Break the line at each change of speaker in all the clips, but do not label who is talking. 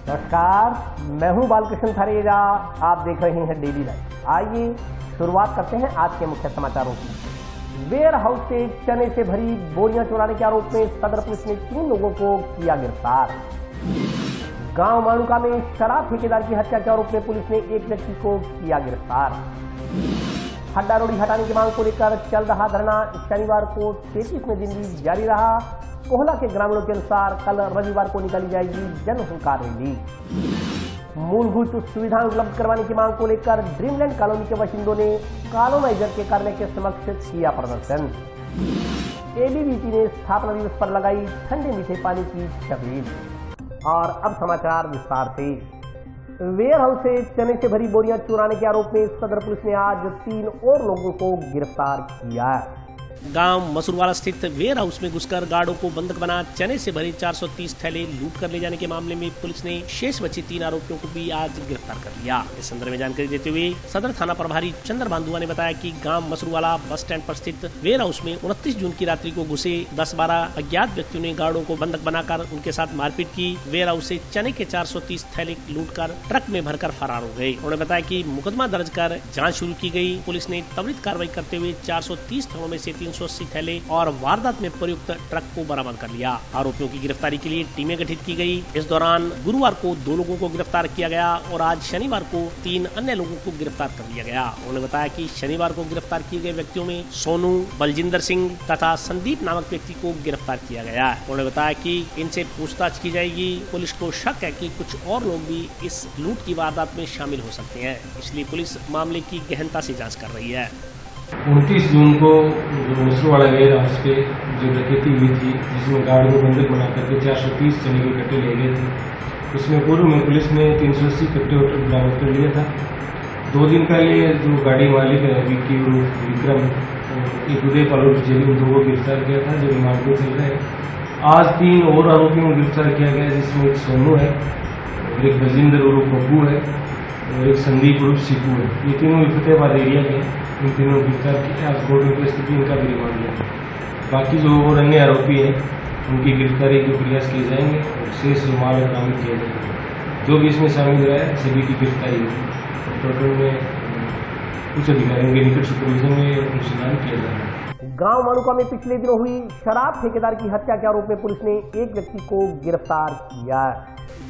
नमस्कार, मैं हूं बालकृष्ण थरेजा। आप देख रहे हैं डेली लाइव। आइए शुरुआत करते हैं आज के मुख्य समाचारों की। वेयर हाउस से चने से भरी बोरियां चुराने के आरोप में सदर पुलिस ने 3 लोगों को किया गिरफ्तार। गांव माणुका में शराब ठेकेदार की हत्या के आरोप में पुलिस ने एक व्यक्ति को किया गिरफ्तार। हड्डा रोडी हटाने की मांग को लेकर चल रहा धरना शनिवार को 33वें दिन भी जारी रहा। कोहला के ग्रामीणों के अनुसार कल रविवार को निकाली जाएगी जन हुंकार रैली। मूलभूत सुविधाएं उपलब्ध करवाने की मांग को लेकर ड्रीमलैंड कॉलोनी के बाशिंदों ने कॉलोनाइजर के कार्यालय के समक्ष किया प्रदर्शन। एबीवीपी ने स्थापना दिवस पर लगाई ठंडे मीठे पानी की छबील। और अब समाचार विस्तार से। वेयर हाउस से चने से भरी बोरियां चुराने के आरोप में सदर पुलिस ने आज 3 और लोगों को गिरफ्तार किया।
गांव मसूरवाला स्थित वेयर हाउस में घुसकर गार्डों को बंधक बना चने से भरे 430 थैले लूट कर ले जाने के मामले में पुलिस ने शेष बचे 3 आरोपियों को भी आज गिरफ्तार कर लिया। इस संदर्भ में जानकारी देते हुए सदर थाना प्रभारी चंद्र बांधुआ ने बताया कि गांव मसूरवाला बस स्टैंड पर स्थित वेयर हाउस में 29 जून की रात्रि को घुसे 10-12 अज्ञात व्यक्तियों ने गार्डों को बंधक बनाकर उनके साथ मारपीट की। वेयर हाउस से चने के 430 थैले लूट कर ट्रक में भरकर फरार हो गए। उन्होंने बताया कि मुकदमा दर्ज कर जाँच शुरू की गयी। पुलिस ने त्वरित कार्रवाई करते हुए 430 थैलों में से 380 थैले और वारदात में प्रयुक्त ट्रक को बरामद कर लिया। आरोपियों की गिरफ्तारी के लिए टीमें गठित की गई। इस दौरान गुरुवार को 2 लोगों को गिरफ्तार किया गया और आज शनिवार को 3 अन्य लोगों को गिरफ्तार कर लिया गया। उन्होंने बताया कि शनिवार को गिरफ्तार किए गए व्यक्तियों में सोनू, बलजिंदर सिंह तथा संदीप नामक व्यक्ति को गिरफ्तार किया गया। उन्होंने बताया कि इनसे पूछताछ की जाएगी। पुलिस को शक है कि कुछ और लोग भी इस लूट की वारदात में शामिल हो सकते हैं, इसलिए पुलिस मामले की गहनता से जाँच कर रही है।
29 जून को जो मसूरवाला वेयर हाउस पे जो डकैती हुई थी, जिसमें गार्ड को बंधक बना करके 430 चने के कट्टे ले गए थे, उसमें पूर्व में पुलिस ने 380 कट्टे बरामद कर लिया था। 2 दिन पहले जो गाड़ी मालिक है विक्की विक्रम, एक उदयपाल और जेली, उन 2 को गिरफ्तार किया था जो रिमांड में चल रहे हैं। आज 3 और आरोपियों को गिरफ्तार किया गया, जिसमें एक सोनू है, एक बलजिंदर उर्फ पप्पू है और एक संदीप उर्फ सीपू है। ये तीनों फतेहाबाद एरिया के, इन तीनों गिरफ्तार किया। आज कोर्ट में पेश करके इनका भी रिमांड लिया। बाकी जो और अन्य आरोपी हैं उनकी गिरफ्तारी के प्रयास किए जाएंगे और शेष जो माल बरामद किया जाएगा। जो भी इसमें शामिल रहा है सभी की गिरफ्तारी होगी। टोटल में कुछ अधिकारियों के निकट सुपरविजन में अनुसंधान किया जाएगा।
गांव माणुका में पिछले दिनों हुई शराब ठेकेदार की हत्या के आरोप में पुलिस ने एक व्यक्ति को गिरफ्तार किया।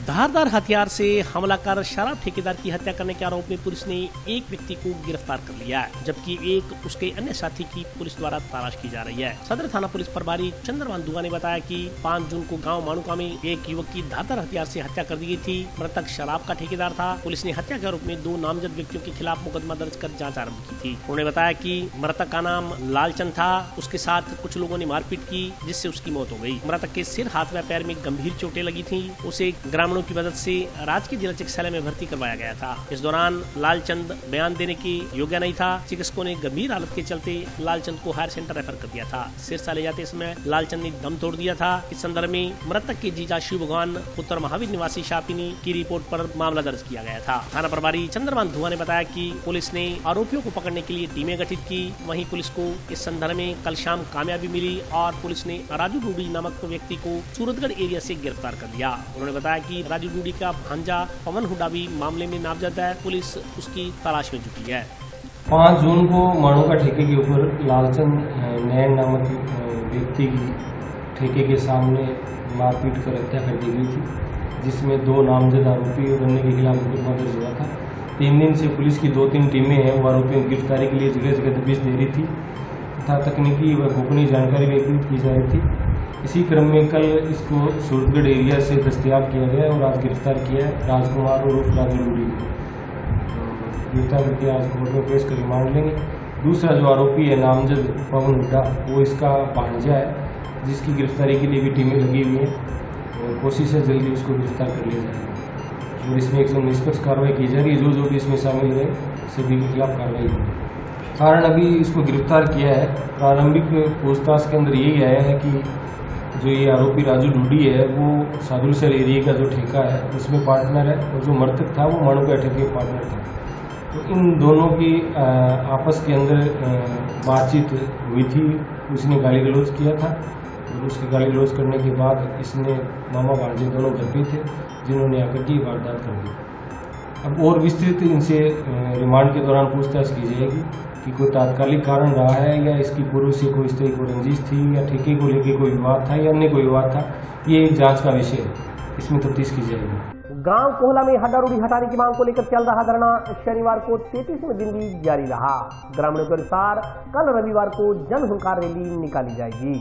धारदार हथियार से हमला कर शराब ठेकेदार की हत्या करने के आरोप में पुलिस ने एक व्यक्ति को गिरफ्तार कर लिया है, जबकि एक उसके अन्य साथी की पुलिस द्वारा तलाश की जा रही है। सदर थाना पुलिस प्रभारी चंद्र बांधुआ ने बताया कि 5 जून को गांव माणुका में एक युवक की धारदार हथियार से हत्या कर दी गई थी। मृतक शराब का ठेकेदार था। पुलिस ने हत्या के आरोप में 2 नामजद व्यक्तियों के खिलाफ मुकदमा दर्ज कर जाँच आरम्भ की थी। उन्होंने बताया कि मृतक का नाम लालचंद था। उसके साथ कुछ लोगों ने मारपीट की, जिससे उसकी मौत हो गई। मृतक के सिर, हाथ व पैर में गंभीर चोटें लगी थी। उसे ग्रामीणों की मदद से राजकीय जिला चिकित्सालय में भर्ती करवाया गया था। इस दौरान लालचंद बयान देने की योग्य नहीं था। चिकित्सकों ने गंभीर हालत के चलते लालचंद को हायर सेंटर रेफर कर दिया था। सिरसा ले जाते समय लालचंद ने दम तोड़ दिया था। इस संदर्भ में मृतक के जीजा शिव भगवान पुत्र महावीर निवासी शापिनी की रिपोर्ट पर मामला दर्ज किया गया था। थाना प्रभारी चंद्रमान धुआ ने बताया कि पुलिस ने आरोपियों को पकड़ने के लिए टीमें गठित की। वहीं पुलिस को इस संदर्भ में कल शाम कामयाबी मिली और पुलिस ने राजू डूडी नामक व्यक्ति को सूरतगढ़ एरिया से गिरफ्तार कर लिया। उन्होंने बताया कि राजू डूडी का भांजा पवन हुड्डा भी मामले में नामजद है। पुलिस उसकी तलाश में जुटी है।
5 जून को माणुका ठेके के ऊपर लालचंद नैन नामक व्यक्ति की ठेके के सामने मारपीट कर हत्या कर दी गई थी, जिसमें 2 नामजद आरोपी और अन्य के खिलाफ मुकदमा दर्ज हुआ था। 3 दिन से पुलिस की 2-3 टीमें हैं, वो आरोपियों की गिरफ्तारी के लिए जगह जगह दबिश दे रही थी तथा तकनीकी व गोपनीय जानकारी भी एकत्रित की जा रही थी। इसी क्रम में कल इसको सूरतगढ़ एरिया से दस्तयाब किया गया और आज गिरफ्तार किया है राजकुमार और राजू डूडी को। गिरफ्तार करके आज कोर्ट में पेश कर रिमांड लेंगे। दूसरा जो आरोपी है नामजद पवन हुड्डा, वो इसका भांजा है, जिसकी गिरफ्तारी के लिए भी टीमें लगी हुई हैं और कोशिश है जल्दी उसको गिरफ्तार कर लिया जाएगा। और इसमें एकदम निष्पक्ष कार्रवाई की जा रही है। जो भी इसमें शामिल है सभी के खिलाफ कार्रवाई होगी। कारण अभी इसको गिरफ्तार किया है, प्रारंभिक पूछताछ के अंदर यही आया है कि जो ये आरोपी राजू डूडी है वो सादुलसर एरिया का जो ठेका है उसमें पार्टनर है और जो मृतक था वो माणुका ठेके पार्टनर था। तो इन दोनों की आपस के अंदर बातचीत हुई थी। उसने गाली गलौज किया था और उसकी गाली गलौज करने के बाद इसने मामा भांजे दोनों घर पे थे, जिन्होंने आकर की वारदात कर दी। अब और विस्तृत इनसे रिमांड के दौरान पूछताछ की जाएगी कि कोई तात्कालिक कारण रहा है या इसकी पूर्व से कोई इस तरह की रंजिश थी या ठेके को लेकर कोई विवाद था या अन्य कोई विवाद था। ये एक जांच का विषय है, इसमें तफ्तीश की जाएगी।
गांव कोहला में हड्डारोड़ी हटाने की मांग को लेकर चल रहा धरना शनिवार को 33वें दिन भी जारी रहा। ग्रामीणों के अनुसार कल रविवार को जन हुंकार रैली निकाली जाएगी।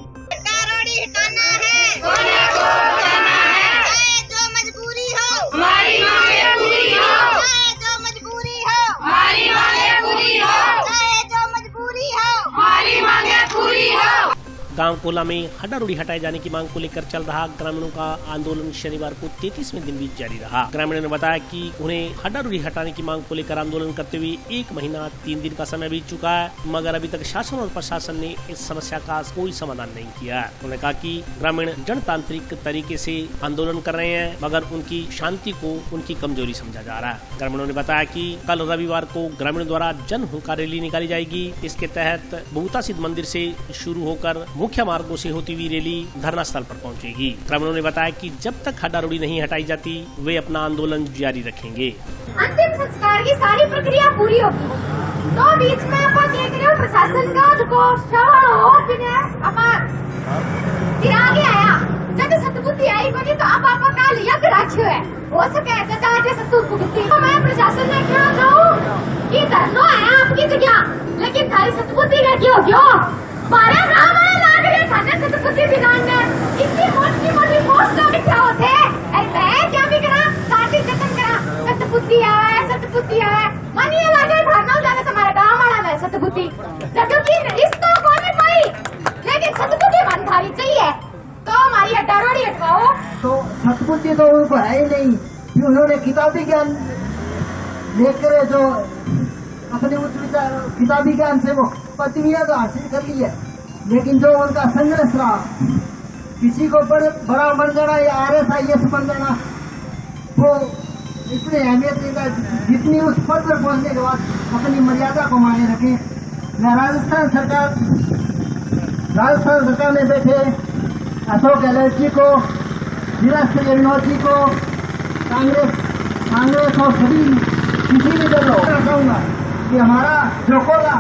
गांव कोला में हड्डारोड़ी हटाए जाने की मांग को लेकर चल रहा ग्रामीणों का आंदोलन शनिवार को 33वें दिन भी जारी रहा। ग्रामीणों ने बताया कि उन्हें हड्डारोड़ी हटाने की मांग को लेकर आंदोलन करते हुए 1 महीना 3 दिन का समय बीत चुका है, मगर अभी तक शासन और प्रशासन ने इस समस्या का कोई समाधान नहीं किया है। उन्होंने कहा कि ग्रामीण जनतांत्रिक तरीके से आंदोलन कर रहे हैं, मगर उनकी शांति को उनकी कमजोरी समझा जा रहा है। ग्रामीणों ने बताया कि कल रविवार को ग्रामीणों द्वारा जन हुंकार रैली निकाली जाएगी। इसके तहत बहुता सिद्ध मंदिर से शुरू होकर मुख्य मार्गों से होती हुई रैली धरना स्थल पर पहुंचेगी। ग्रामीणों ने बताया कि जब तक हड्डारोड़ी नहीं हटाई जाती वे अपना आंदोलन जारी रखेंगे।
अंतिम संस्कार की सारी प्रक्रिया पूरी होगी तो बीच में आप देख रहे हो प्रशासन का जो श्रवण हो फिर आगे आया जब सतबुद्धि आई बनी तो अब आपका काल यज्ञ राज्य है हो सके जजा सतबुद्धि तो मैं प्रशासन ने क्या कहूँ कि धरना है आपकी जगह, लेकिन थारी सतबुद्धि का क्यों क्यों बारे नाम है लाग रहे थाने सतबुद्धि विधान में इतनी मोटी पोस्टों में क्या होते ऐसे क्या भी करा साथी जतन करा सतबुद्धि है मानिए लागे धारणा जाने तुम्हारे गाँव वाला में सतबुद्धि जबकि रिश्तों को नहीं पाई, लेकिन सतबुद्धि बनधारी चाहिए तो हमारी हड्डारोड़ी हटवाओ।
तो सतबुद्धि तो उनको है ही नहीं, फिर उन्होंने किताबी ज्ञान लेकर जो अपने उच्च विचार किताबी ज्ञान से वो पदवियां तो हासिल कर ली है, लेकिन जो उनका संघर्ष रहा किसी को बड़ा बन जाना या RSIS बन जाना वो इतनी अहमियत देगा जितनी उस पद पर पहुंचने के बाद अपनी मर्यादा को माने रखे। मैं राजस्थान सरकार में बैठे अशोक गहलोत जी को, जिला स्तरीय विनोद जी को, कांग्रेस और सभी किसी भी दल को कहूँगा कि हमारा जो कोला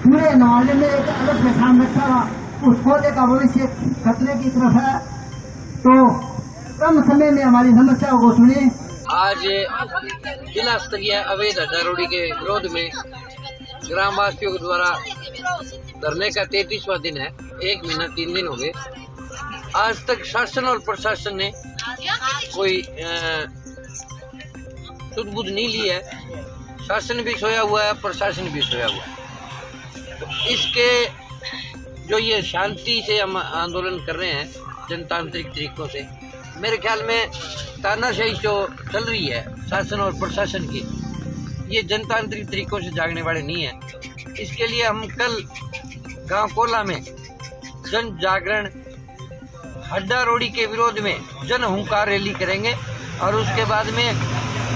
पूरे नवाले में एक अलग पहचान रखा था, उस कोले का भविष्य खतरे की तरफ है, तो कम समय में हमारी समस्याओं को सुने।
आज जिला स्तरीय अवैध हड्डारोड़ी के विरोध में ग्रामवासियों के द्वारा धरने का 33वां दिन है। 1 महीना 3 दिन हो गए। आज तक शासन और प्रशासन ने कोई सुध-बुध नहीं ली है। शासन भी सोया हुआ है, प्रशासन भी सोया हुआ है। तो इसके जो ये शांति से हम आंदोलन कर रहे हैं जनतांत्रिक तरीकों से, मेरे ख्याल में तानाशाही जो चल रही है शासन और प्रशासन की, ये जनतांत्रिक तरीकों से जागने वाले नहीं है। इसके लिए हम कल गांव कोला में जन जागरण हड्डारोड़ी के विरोध में जन हुंकार रैली करेंगे और उसके बाद में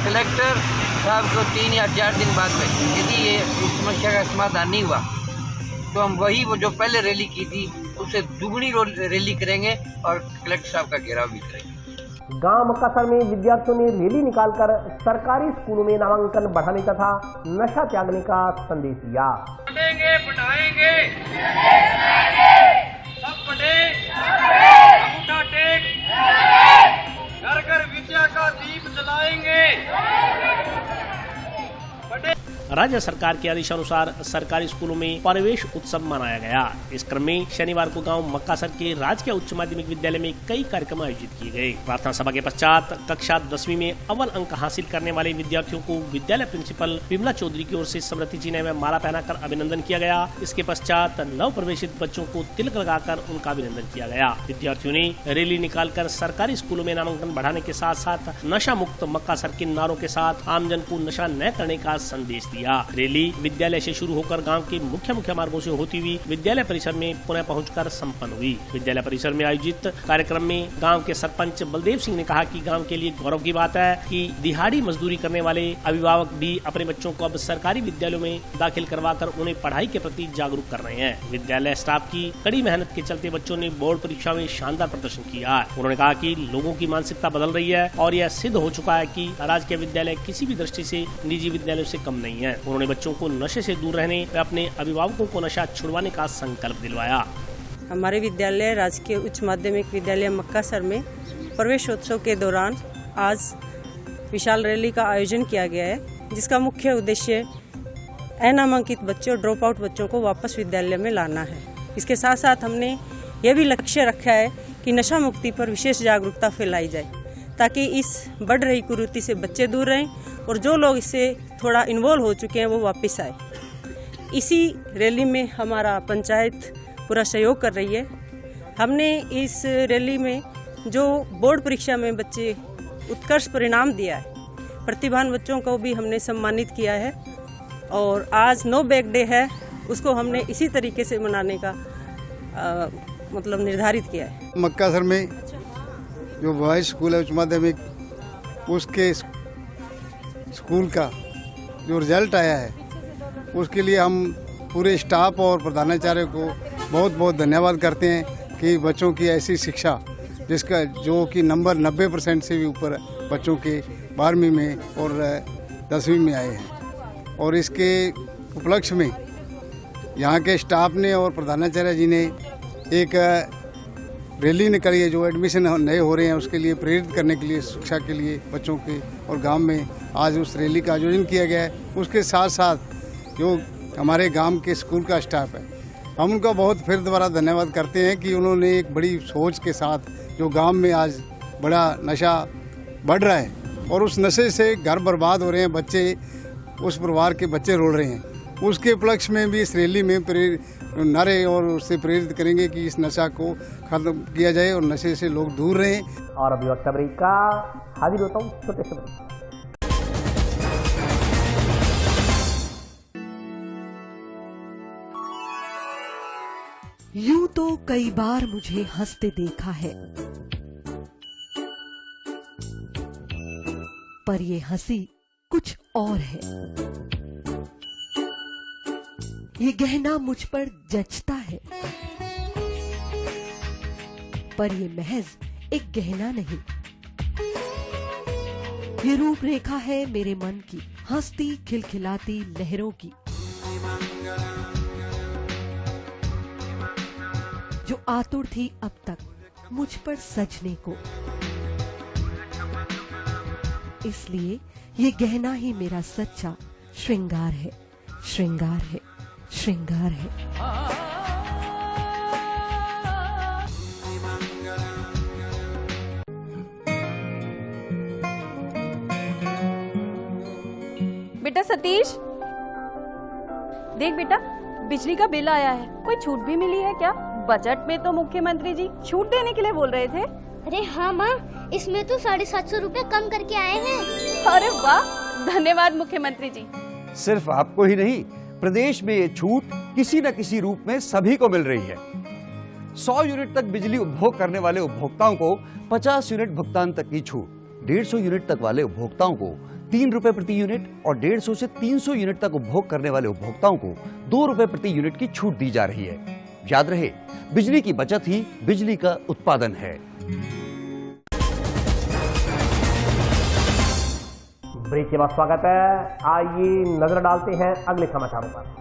कलेक्टर साहब को 3 या 4 दिन बाद में यदि ये इस समस्या का समाधान नहीं हुआ तो हम वही वो जो पहले रैली की थी उससे दुगनी रैली करेंगे और कलेक्टर साहब का घेराव भी करेंगे।
गांव मक्कासर में विद्यार्थियों ने रैली निकालकर सरकारी स्कूलों में नामांकन बढ़ाने तथा नशा त्यागने का संदेश दिया।
पढ़ेंगे पढ़ाएंगे सब पढ़े अंगूठा टेक घर घर विद्या का दीप जलाएंगे।
राज्य सरकार के आदेशानुसार सरकारी स्कूलों में प्रवेश उत्सव मनाया गया। इस क्रम में शनिवार को गांव मक्कासर के राजकीय उच्च माध्यमिक विद्यालय में कई कार्यक्रम आयोजित किए गए। प्रार्थना सभा के पश्चात कक्षा 10वीं में अव्वल अंक हासिल करने वाले विद्यार्थियों को विद्यालय प्रिंसिपल विमला चौधरी की ओर से स्मृति चिन्ह में माला पहनाकर अभिनंदन किया गया। इसके पश्चात नव प्रवेशित बच्चों को तिलक लगाकर उनका अभिनंदन किया गया। विद्यार्थियों ने रैली निकालकर सरकारी स्कूलों में नामांकन बढ़ाने के साथ साथ नशा मुक्त मक्कासर के नारों के साथ आमजन को नशा न करने का संदेश दिया। दिया। रैली विद्यालय से शुरू होकर गांव के मुख्य मार्गों से होती हुई विद्यालय परिसर में पुनः पहुंचकर संपन्न हुई। विद्यालय परिसर में आयोजित कार्यक्रम में गांव के सरपंच बलदेव सिंह ने कहा कि गांव के लिए गौरव की बात है कि दिहाड़ी मजदूरी करने वाले अभिभावक भी अपने बच्चों को अब सरकारी विद्यालयों में दाखिल करवाकर उन्हें पढ़ाई के प्रति जागरूक कर रहे हैं। विद्यालय स्टाफ की कड़ी मेहनत के चलते बच्चों ने बोर्ड परीक्षा में शानदार प्रदर्शन किया। उन्होंने कहा कि लोगों की मानसिकता बदल रही है और यह सिद्ध हो चुका है कि राजकीय विद्यालय किसी भी दृष्टि से निजी विद्यालयों से कम नहीं है। उन्होंने बच्चों को नशे से दूर रहने व अपने अभिभावकों को नशा छुड़वाने का संकल्प दिलवाया।
हमारे विद्यालय राजकीय उच्च माध्यमिक विद्यालय मक्कासर में प्रवेशोत्सव के दौरान आज विशाल रैली का आयोजन किया गया है, जिसका मुख्य उद्देश्य अनामांकित बच्चों और ड्रॉप आउट बच्चों को वापस विद्यालय में लाना है। इसके साथ साथ हमने यह भी लक्ष्य रखा है कि नशा मुक्ति पर विशेष जागरूकता फैलाई जाए, ताकि इस बढ़ रही कुरीति से बच्चे दूर रहें और जो लोग इससे थोड़ा इन्वॉल्व हो चुके हैं वो वापस आए। इसी रैली में हमारा पंचायत पूरा सहयोग कर रही है। हमने इस रैली में जो बोर्ड परीक्षा में बच्चे उत्कृष्ट परिणाम दिया है, प्रतिभावान बच्चों को भी हमने सम्मानित किया है और आज नो बैग डे है, उसको हमने इसी तरीके से मनाने का मतलब निर्धारित किया है।
मक्कासर में जो बॉयज स्कूल है उच्च माध्यमिक, उसके स्कूल का जो रिजल्ट आया है उसके लिए हम पूरे स्टाफ और प्रधानाचार्य को बहुत बहुत धन्यवाद करते हैं कि बच्चों की ऐसी शिक्षा जिसका जो कि नंबर 90% से भी ऊपर बच्चों के 12वीं में और 10वीं में आए हैं। और इसके उपलक्ष्य में यहाँ के स्टाफ ने और प्रधानाचार्य जी ने एक रैली निकाली है जो एडमिशन नए हो रहे हैं उसके लिए प्रेरित करने के लिए, शिक्षा के लिए बच्चों के और गांव में आज उस रैली का आयोजन किया गया है। उसके साथ साथ जो हमारे गांव के स्कूल का स्टाफ है, हम उनका बहुत फिर दोबारा धन्यवाद करते हैं कि उन्होंने एक बड़ी सोच के साथ जो गांव में आज बड़ा नशा बढ़ रहा है और उस नशे से घर बर्बाद हो रहे हैं, बच्चे उस परिवार के बच्चे रोल रहे हैं, उसके उपलक्ष्य में भी इस रैली में नारे और उससे प्रेरित करेंगे कि इस नशा को खत्म किया जाए और नशे से लोग दूर रहें।
और अभी वक्त ब्रेक का हाजिर होता हूँ छोटे से ब्रेक।
यूं तो कई बार मुझे हंसते देखा है, पर ये हंसी कुछ और है। ये गहना मुझ पर जचता है, पर ये महज एक गहना नहीं, ये रूपरेखा है मेरे मन की, हंसती खिलखिलाती लहरों की, जो आतुर थी अब तक मुझ पर सजने को। इसलिए ये गहना ही मेरा सच्चा श्रृंगार है, श्रृंगार है, श्रृंगार है।
बेटा सतीश, देख बेटा, बिजली का बिल आया है, कोई छूट भी मिली है क्या? बजट में तो मुख्यमंत्री जी छूट देने के लिए बोल रहे थे।
अरे हाँ माँ, इसमें तो 750 रुपए कम करके आए हैं।
अरे वाह, धन्यवाद मुख्यमंत्री जी।
सिर्फ आपको ही नहीं, प्रदेश में ये छूट किसी न किसी रूप में सभी को मिल रही है। 100 यूनिट तक बिजली उपभोग करने वाले उपभोक्ताओं को 50 यूनिट भुगतान तक की छूट, 150 यूनिट तक वाले उपभोक्ताओं को 3 रुपए प्रति यूनिट और 150 से 300 यूनिट तक उपभोग करने वाले उपभोक्ताओं को 2 रुपए प्रति यूनिट की छूट दी जा रही है। याद रहे, बिजली की बचत ही बिजली का उत्पादन है।
ब्रेक के बाद स्वागत है। आइए नजर डालते हैं अगले समाचारों पर।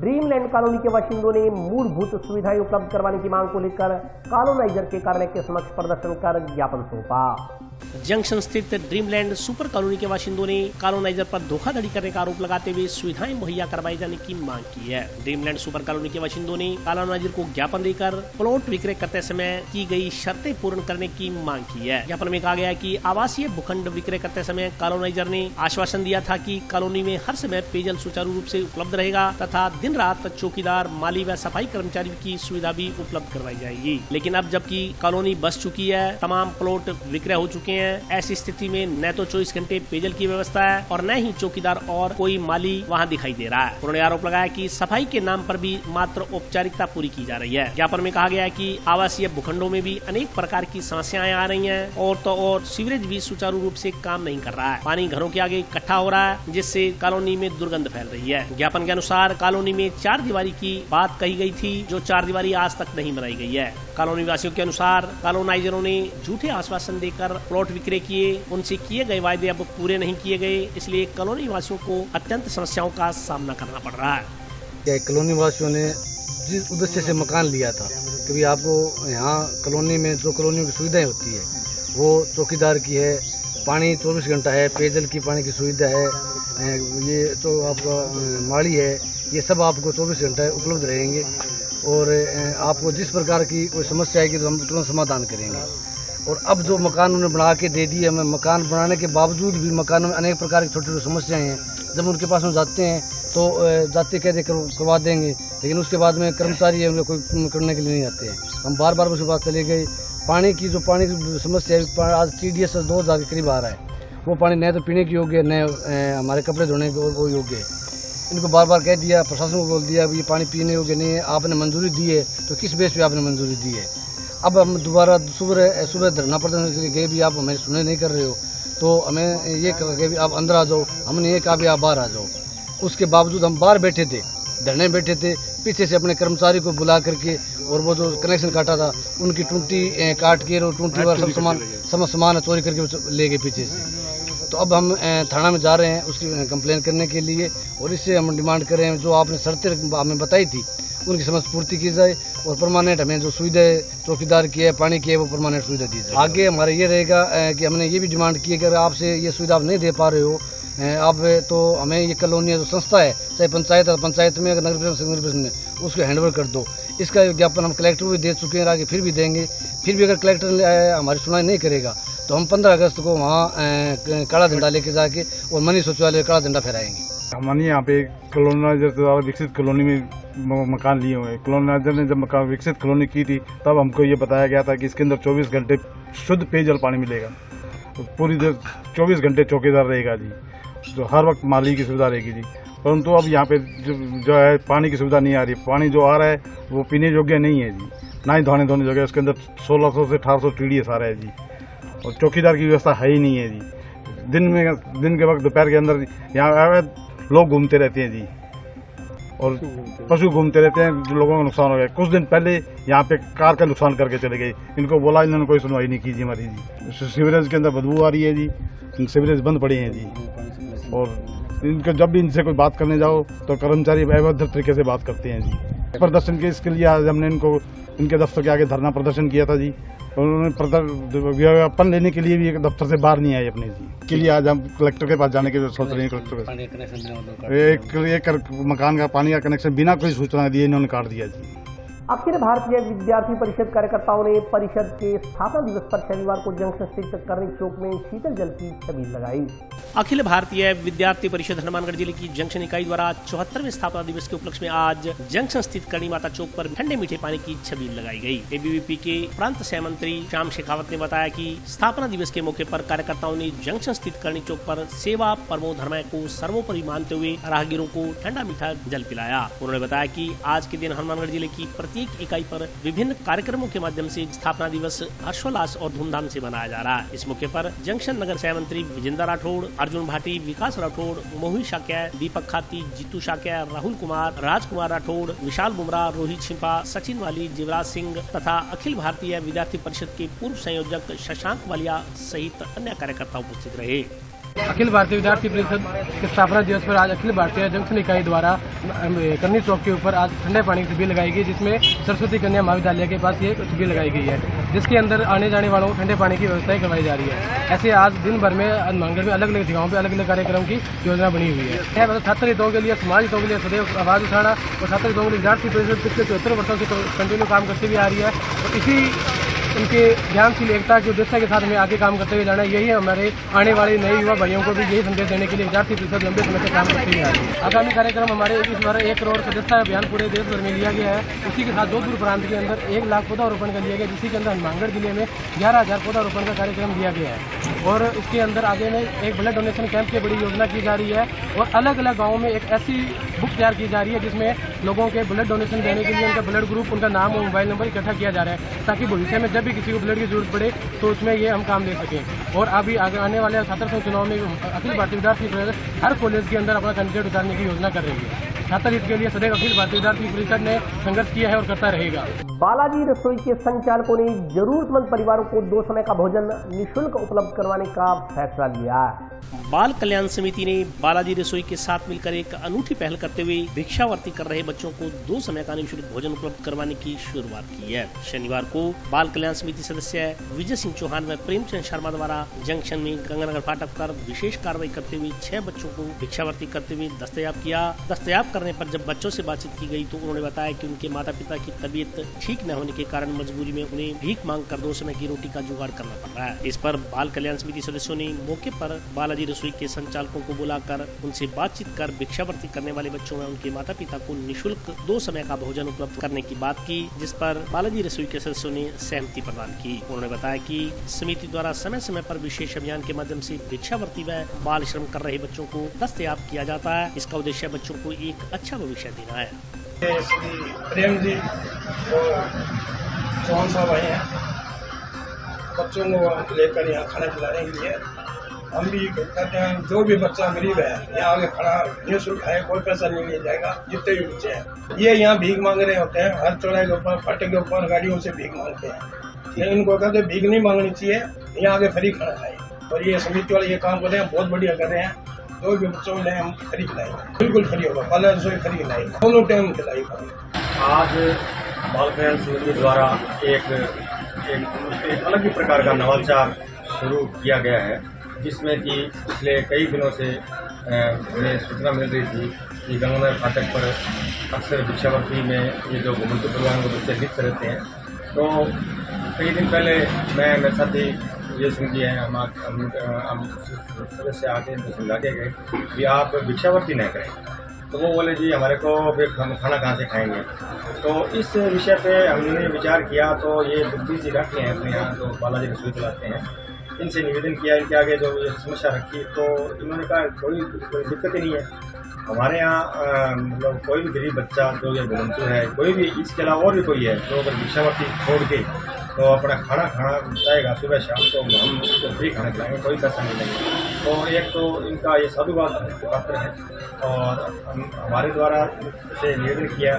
ड्रीमलैंड कॉलोनी के बाशिंदों ने मूलभूत सुविधाएं उपलब्ध करवाने की मांग को लेकर कॉलोनाइजर के कार्यालय के समक्ष प्रदर्शन कर ज्ञापन सौंपा।
जंक्शन स्थित ड्रीमलैंड सुपर कॉलोनी के बाशिंदों ने कॉलोनाइजर पर धोखाधड़ी करने का आरोप लगाते हुए सुविधाएं मुहैया करवाई जाने की मांग की है। ड्रीमलैंड सुपर कॉलोनी के बाशिंदों ने कॉलोनाइजर को ज्ञापन देकर प्लॉट विक्रय करते समय की गई शर्तें पूर्ण करने की मांग की है। ज्ञापन में कहा गया है कि आवासीय भूखंड विक्रय करते समय कॉलोनाइजर ने आश्वासन दिया था कि कॉलोनी में हर समय पेयजल सुचारू रूप से उपलब्ध रहेगा तथा दिन रात चौकीदार, माली व सफाई कर्मचारियों की सुविधा भी उपलब्ध करवाई जाएगी। लेकिन अब जबकि कॉलोनी बस चुकी है, तमाम प्लॉट विक्रय हो चुके हैं हैं। ऐसी स्थिति में न तो 24 घंटे पेयजल की व्यवस्था है और न ही चौकीदार और कोई माली वहां दिखाई दे रहा है। उन्होंने आरोप लगाया कि सफाई के नाम पर भी मात्र औपचारिकता पूरी की जा रही है। ज्ञापन में कहा गया है कि आवासीय भूखंडों में भी अनेक प्रकार की समस्याएं आ रही हैं और तो और सीवरेज भी सुचारू रूप से काम नहीं कर रहा है। पानी घरों के आगे इकट्ठा हो रहा है, जिससे कॉलोनी में दुर्गंध फैल रही है। ज्ञापन के अनुसार कॉलोनी में 4 दीवारी की बात कही गई थी, जो 4 दीवारी आज तक नहीं बनाई गई है। कॉलोनी वासियों के अनुसार कॉलोनाइजरों ने झूठे आश्वासन देकर प्लॉट विक्रय किए, उनसे किए गए वायदे अब पूरे नहीं किए गए, इसलिए कॉलोनी वासियों को अत्यंत समस्याओं का सामना करना पड़ रहा है।
कॉलोनी वासियों ने जिस उद्देश्य से मकान लिया था कि भी आपको यहाँ कॉलोनी में जो कॉलोनियों की सुविधाएं होती है वो चौकीदार की है, पानी 24 घंटा है, पेयजल की पानी की सुविधा है, ये तो आपका माड़ी है, ये सब आपको 24 घंटा उपलब्ध रहेंगे और आपको जिस प्रकार की कोई समस्या आएगी तो हम तुरंत समाधान करेंगे। और अब जो मकान उन्होंने बना के दे दिए, हमें मकान बनाने के बावजूद भी मकान में अनेक प्रकार की छोटी छोटी समस्याएं हैं। जब उनके पास हम जाते हैं तो जाते कहते करवा देंगे, लेकिन उसके बाद में कर्मचारी है उन्हें कोई करने के लिए नहीं आते हैं। हम बार बार उसके बाद चले गए। पानी की समस्या है, आज TDS 2000 के करीब आ रहा है, वो पानी न तो पीने की योग्य न हमारे कपड़े धोने के वो योग्य है। इनको बार बार कह दिया, प्रशासन को बोल दिया ये पानी पीने योग्य नहीं है, आपने मंजूरी दी है तो किस बेस पे आपने मंजूरी दी है। अब हम दोबारा सुबह धरना प्रदर्शन के लिए गए, भी आप हमें सुने नहीं कर रहे हो, तो हमें ये कहा कि आप अंदर आ जाओ, हमने ये कहा भी आप बाहर आ जाओ। उसके बावजूद हम बाहर बैठे थे, धरने बैठे थे, पीछे से अपने कर्मचारी को बुला करके और वो जो कनेक्शन काटा था उनकी टूटी काट के और टूटी वाला सब सामान चोरी करके ले गए पीछे से। तो अब हम थाना में जा रहे हैं उसकी कंप्लेन करने के लिए और इससे हम डिमांड कर रहे हैं जो आपने शर्तें हमें बताई थी उनकी समस्या पूर्ति की जाए और परमानेंट हमें जो सुविधाएं चौकीदार की है, पानी की है, वो परमानेंट सुविधा दी जाए। आगे हमारा ये रहेगा कि हमने ये भी डिमांड की है कि अगर आपसे ये सुविधा आप नहीं दे पा रहे हो आप तो हमें ये कॉलोनी जो संस्था है, चाहे पंचायत है, पंचायत में अगर नगर परिषद में उसको हैंडओवर कर दो। इसका ज्ञापन हम कलेक्टर को भी दे चुके हैं, आगे फिर भी देंगे। फिर भी अगर कलेक्टर हमारी सुनवाई नहीं करेगा तो हम 15 अगस्त को वहाँ काला झंडा लेके जाके और मनी शौचालय काला झंडा फहराएंगे।
हमारे यहाँ पे कॉलोनाइजर द्वारा विकसित कॉलोनी में मकान लिए हुए हैं। कॉलोनाइजर ने जब मकान विकसित कॉलोनी की थी तब हमको ये बताया गया था कि इसके अंदर 24 घंटे शुद्ध पेयजल पानी मिलेगा, पूरी 24 घंटे चौकीदार रहेगा जी, जो हर वक्त माली की सुविधा रहेगी जी। परंतु अब यहाँ पे जो है पानी की सुविधा नहीं आ रही, पानी जो आ रहा है वो पीने योग्य नहीं है जी, ना ही धोने योग्य। उसके अंदर 1600 से 1800 TDS आ रहा है जी और चौकीदार की व्यवस्था है ही नहीं है जी। दिन के वक्त दोपहर के अंदर यहाँ लोग घूमते रहते हैं जी और पशु घूमते रहते हैं, जो लोगों का नुकसान हो गया। कुछ दिन पहले यहाँ पे कार का नुकसान करके चले गए, इनको बोला इन्होंने कोई सुनवाई नहीं की जी हमारी जी। सीवरेज के अंदर बदबू आ रही है जी, सीवरेज बंद पड़े हैं जी और इनको जब भी इनसे कोई बात करने जाओ तो कर्मचारी अभद्र तरीके से बात करते हैं जी। प्रदर्शन के इसके लिए आज हमने इनके दफ्तर के आगे धरना प्रदर्शन किया था जी। उन्होंने विज्ञापन लेने के लिए भी एक दफ्तर से बाहर नहीं आए अपने जी के लिए। आज हम कलेक्टर के पास जाने के सोच रहे हैं। कलेक्टर एक मकान का पानी का कनेक्शन बिना कोई सूचना दिए इन्होंने काट दिया जी।
अखिल भारतीय विद्यार्थी परिषद कार्यकर्ताओं ने परिषद के स्थापना दिवस पर शनिवार को जंक्शन स्थित करनी चौक में शीतल जल की छबील लगाई।
अखिल भारतीय विद्यार्थी परिषद हनुमानगढ़ जिले की जंक्शन इकाई द्वारा 74वें स्थापना दिवस के उपलक्ष्य में आज जंक्शन स्थित करणी माता चौक पर ठंडे मीठे पानी की छबील लगाई गई। ABVP के प्रांत सह मंत्री श्याम शेखावत ने बताया कि स्थापना दिवस के मौके पर कार्यकर्ताओं ने जंक्शन स्थित करणी चौक पर सेवा परमो धर्म को सर्वोपरि मानते हुए राहगीरों को ठंडा मीठा जल पिलाया। उन्होंने बताया कि आज के दिन हनुमानगढ़ जिले की प्रत्येक इकाई पर विभिन्न कार्यक्रमों के माध्यम से स्थापना दिवस हर्षोल्लास और धूमधाम से मनाया जा रहा है। इस मौके पर जंक्शन नगर सह मंत्री विजेंद्र राठौड़, अर्जुन भाटी, विकास राठौड़, मोहित शाक्या, दीपक खाती, जीतू शाक्या, राहुल कुमार, राजकुमार राठौड़, विशाल बुमरा, रोहित छिंपा, सचिन वाली, जीवराज सिंह तथा अखिल भारतीय विद्यार्थी परिषद के पूर्व संयोजक शशांक वालिया सहित अन्य कार्यकर्ता उपस्थित रहे।
अखिल भारतीय विद्यार्थी परिषद के स्थापना दिवस पर आज अखिल भारतीय जंक्शन इकाई द्वारा करनी चौक के ऊपर आज ठंडे पानी की शिविर लगाई गई, जिसमें सरस्वती कन्या महाविद्यालय के पास ये शिविर लगाई गई है, जिसके अंदर आने जाने वालों को ठंडे पानी की व्यवस्था करवाई जा रही है। ऐसे आज दिन भर में हनुमानगढ़ में अलग अलग जगहों पर अलग अलग कार्यक्रम की योजना बनी हुई है। मतलब छात्र हितों के लिए, समाज हितों के लिए सदैव आवाज उठाना और छात्र हितों के लिए विद्यार्थी परिषद पिछले 74 वर्षों से कंटिन्यू काम करती हुई आ रही है। और इसी उनके ज्ञानशील एकता के उद्देश्य के साथ हमें आगे काम करते हुए जाना है। यही हमारे आने वाले नए युवा भाइयों को भी यही संदेश देने के लिए विद्यार्थी परिषद लंबे समय से काम करते हुए आ रही है। आगामी कार्यक्रम हमारे इस बार 1 करोड़ सदस्यता अभियान पूरे देश भर में लिया गया है। उसी के साथ जोधपुर प्रांत के अंदर 1 लाख पौधारोपण का लिया गया, जिसके अंदर हनुमानगढ़ जिले में 11,000 पौधारोपण का कार्यक्रम लिया गया है। और इसके अंदर आगे में एक ब्लड डोनेशन कैंप की बड़ी योजना की जा रही है और अलग अलग गाँवों में एक ऐसी बुक तैयार की जा रही है जिसमें लोगों के ब्लड डोनेशन देने के लिए उनका ब्लड ग्रुप, उनका नाम और मोबाइल नंबर इकट्ठा किया जा रहा है, ताकि भविष्य में जब भी किसी को ब्लड की जरूरत पड़े तो उसमें ये हम काम ले सकें। और अभी आगे आने वाले छात्र संघ चुनाव में अखिल भारतीय विद्यार्थी परिषद हर कॉलेज के अंदर अपना कैंडिडेट उतारने की योजना कर रही है। छात्र हित के लिए सदैव अखिल भारतीय विद्यार्थी परिषद ने संघर्ष किया है और करता रहेगा।
बालाजी रसोई के संचालकों ने जरूरतमंद परिवारों को 2 समय का भोजन निःशुल्क उपलब्ध करवाने का फैसला लिया।
बाल कल्याण समिति ने बालाजी रसोई के साथ मिलकर एक अनूठी पहल करते हुए भिक्षावर्ती कर रहे बच्चों को 2 समय का निःशुल्क भोजन उपलब्ध करवाने की शुरुआत की है। शनिवार को बाल कल्याण समिति सदस्य विजय सिंह चौहान व प्रेमचंद शर्मा द्वारा जंक्शन में गंगानगर फाटक पर विशेष कार्रवाई करते हुए 6 बच्चों को भिक्षावर्ती करते हुए दस्तयाब किया। दस्तयाब करने पर जब बच्चों से बातचीत की गई तो उन्होंने बताया कि उनके माता पिता की तबीयत ठीक न होने के कारण मजबूरी में उन्हें भीख मांग कर 2 समय की रोटी का जुगाड़ करना पड़ रहा है। इस पर बाल कल्याण समिति सदस्यों ने मौके पर बालाजी रसोई के संचालकों को बुलाकर उनसे बातचीत कर भिक्षावर्ती करने वाले बच्चों व उनके माता पिता को निःशुल्क 2 समय का भोजन उपलब्ध करने की बात की, जिस पर बालाजी रसोई के सदस्यों ने सहमति प्रदान की। उन्होंने बताया कि समिति द्वारा समय समय पर विशेष अभियान के माध्यम से भिक्षावर्ती व बाल श्रम कर रहे बच्चों को दस्तयाब किया जाता है। इसका उद्देश्य बच्चों को एक अच्छा भविष्य देना है।
प्रेम जी और चौहान साहब आए हैं बच्चों को लेकर यहाँ खाना खिलाने के लिए। हम भी कहते हैं जो भी बच्चा गरीब है यहाँ आगे खड़ा निःशुल्क है, कोई पैसा नहीं लिया जाएगा। जितने भी बच्चे हैं ये यहाँ भीख मांग रहे होते हैं, हर चौराहे के ऊपर फाटक के ऊपर गाड़ियों से भीख मांगते हैं। इनको कहते हैं भीख नहीं मांगनी चाहिए, यहाँ आगे फ्री खाना खाए। और ये समिति वाले ये काम कर रहे हैं, बहुत बढ़िया कर रहे हैं। जो भी बच्चों को हम फ्री खिलाएंगे, बिल्कुल फ्री होगा, बाला रसोई फ्री खिलाएंगे, दोनों टाइम खिलाएंगे।
आज बाल कल्याण समिति द्वारा एक अलग ही प्रकार का नवाचार शुरू किया गया है, जिसमें कि पिछले कई दिनों से हमें सूचना मिल रही थी कि गंगानगर फाटक पर अक्सर भिक्षावर्ती में ये जो घुमंतु परिवारों को बच्चे रिक्त रहते हैं। तो कई दिन पहले मैं मेरे साथी विजय सिंह जी हैं, हम सदस्य आते हैं तो समझा के गए कि आप भिक्षावर्ती नहीं करें। तो वो बोले जी हमारे को फिर हम खाना कहाँ से खाएंगे। तो इस विषय पे हमने विचार किया। तो ये बुद्धि जी रखते हैं अपने यहाँ जो बालाजी रसोई चलाते हैं, इनसे निवेदन किया, इनके आगे जो ये समस्या रखी। तो इन्होंने कहा कोई दिक्कत ही नहीं है, हमारे यहाँ मतलब कोई भी गरीब बच्चा जो ये घुमंतु है, कोई भी इसके अलावा और भी कोई है तो अगर भिक्षावर्ती छोड़ के तो अपना खाना चाहेगा सुबह शाम, तो हम उसको फ्री खाना खिलाएंगे, कोई पैसा नहीं लगेगा। तो एक तो इनका ये साधुवाद पात्र है और हमारे द्वारा से निवेदन किया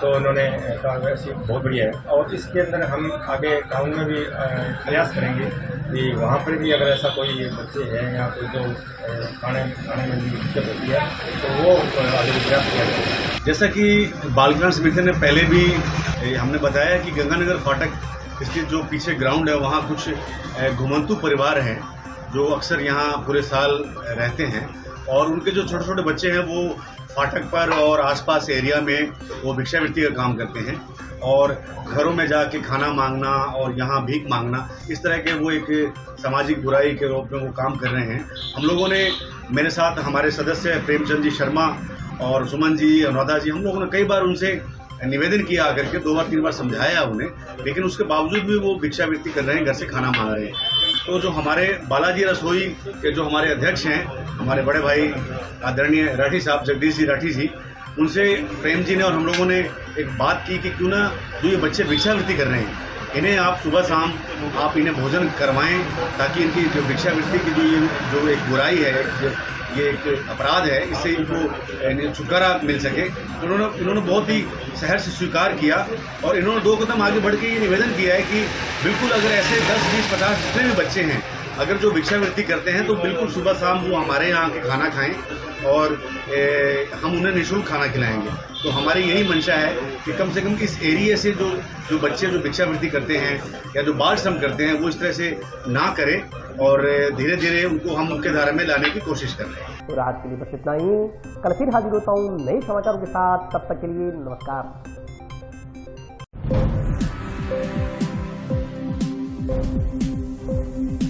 तो उन्होंने कहा वैसे बहुत बढ़िया है। और इसके अंदर हम आगे टाउन में भी प्रयास करेंगे कि वहाँ पर भी अगर ऐसा कोई बच्चे हैं या कोई जो खाने में दिक्कत होती है तो वो आगे प्रयास किया जाएगा।
जैसा कि बाल कल्याण समिति ने पहले भी हमने बताया कि गंगानगर फाटक इसके जो पीछे ग्राउंड है वहाँ कुछ घुमंतु परिवार हैं जो अक्सर यहाँ पूरे साल रहते हैं और उनके जो छोटे छोटे बच्चे हैं वो फाटक पर और आसपास एरिया में वो भिक्षावृत्ति का काम करते हैं और घरों में जाके खाना मांगना और यहाँ भीख मांगना, इस तरह के वो एक सामाजिक बुराई के रूप में वो काम कर रहे हैं। हम लोगों ने, मेरे साथ हमारे सदस्य प्रेमचंद जी शर्मा और सुमन जी, अनुराधा जी, हम लोगों ने कई बार उनसे निवेदन किया आकर के, 2 बार 3 बार समझाया उन्हें, लेकिन उसके बावजूद भी वो भिक्षावृत्ति कर रहे हैं, घर से खाना मांग रहे हैं। तो जो हमारे बालाजी रसोई के जो हमारे अध्यक्ष हैं, हमारे बड़े भाई आदरणीय राठी साहब, जगदीश जी राठी जी, उनसे प्रेम जी ने और हम लोगों ने एक बात की कि क्यों ना जो ये बच्चे भिक्षावृत्ति कर रहे हैं इन्हें आप सुबह शाम आप इन्हें भोजन करवाएं, ताकि इनकी जो भिक्षावृत्ति की जो एक बुराई है, ये एक अपराध है, इससे इनको छुटकारा मिल सके। तो इन्होंने बहुत ही सहर्ष से स्वीकार किया और इन्होंने 2 कदम आगे बढ़ के ये निवेदन किया है कि बिल्कुल अगर ऐसे 10, 20, 50 जितने भी बच्चे हैं अगर जो भिक्षावृत्ति करते हैं तो बिल्कुल सुबह शाम वो हमारे यहाँ आके खाना खाएं और हम उन्हें निःशुल्क खाना खिलाएंगे। तो हमारी यही मंशा है कि कम से कम इस एरिया से जो बच्चे जो भिक्षावृत्ति करते हैं या जो बाल श्रम करते हैं वो इस तरह से ना करें और धीरे धीरे उनको हम मुख्य धारा में लाने की कोशिश कर रहे हैं।
तो आज के लिए बस इतना ही, कल फिर हाजिर होता हूँ नए समाचारों के साथ, तब तक के लिए नमस्कार। है।